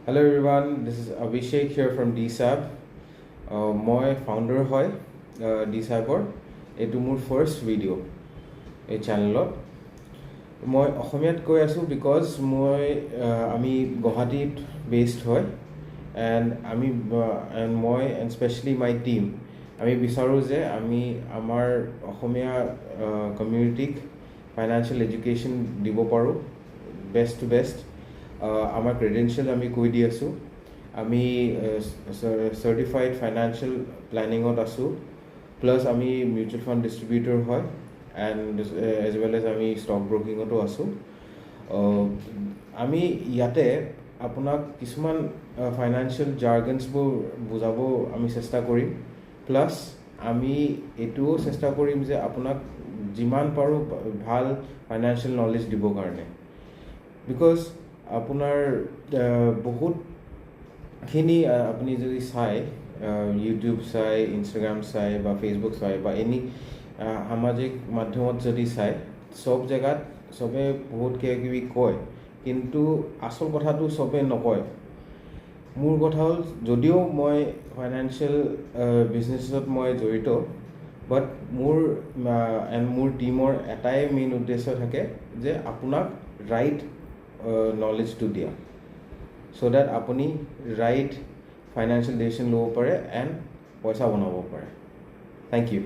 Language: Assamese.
Hello everyone, this is Abhishek here from DSAB. মই ফাউণ্ডাৰ হয় DSABৰ। এইটো মোৰ ফাৰ্ষ্ট ভিডিঅ' এই চেনেলত। মই অসমীয়াত কৈ আছোঁ বিকজ আমি গুৱাহাটীত বেছড হয় এণ্ড মই এণ্ড স্পেচিয়েলি মাই টিম আমি বিচাৰোঁ যে আমি আমাৰ অসমীয়া কমিউনিটিক ফাইনেন্সিয়েল এডুকেশ্যন দিব পাৰোঁ বেষ্ট টু বেষ্ট। আমাৰ ক্ৰেডেনচিয়েল আমি কৈ দি আছোঁ। আমি চাৰ্টিফাইড ফাইনেন্সিয়েল প্লেনিঙত আছোঁ, প্লাছ আমি মিউচুৱেল ফাণ্ড ডিষ্ট্ৰিবিউটৰ হয় এণ্ড এজ ৱেল এজ আমি ষ্টক ব্ৰকিঙতো আছোঁ। আমি ইয়াতে আপোনাক কিছুমান ফাইনেন্সিয়েল জাৰ্গনছবোৰ বুজাব আমি চেষ্টা কৰিম, প্লাছ আমি এইটোও চেষ্টা কৰিম যে আপোনাক যিমান পাৰোঁ ভাল ফাইনেন্সিয়েল নলেজ দিবৰ কাৰণে। বিকজ আপোনাৰ বহুতখিনি আপুনি যদি চাই ইউটিউব চাই, ইনষ্টাগ্ৰাম চাই বা ফেচবুক চাই বা এনি সামাজিক মাধ্যমত যদি চাই, চব জেগাত চবে বহুত কিবাকিবি কয়, কিন্তু আচল কথাটো চবে নকয়। মোৰ কথা হ'ল, যদিও মই ফাইনেন্সিয়েল বিজনেছত মই জড়িত, বাট মোৰ টীমৰ এটাই মেইন উদ্দেশ্য থাকে যে আপোনাক ৰাইট নলেজটো দিয়া, চ' ডেট আপুনি ৰাইট ফাইনেন্সিয়েল ডিচিশ্যন ল'ব পাৰে এণ্ড পইচা বনাব পাৰে। Thank U.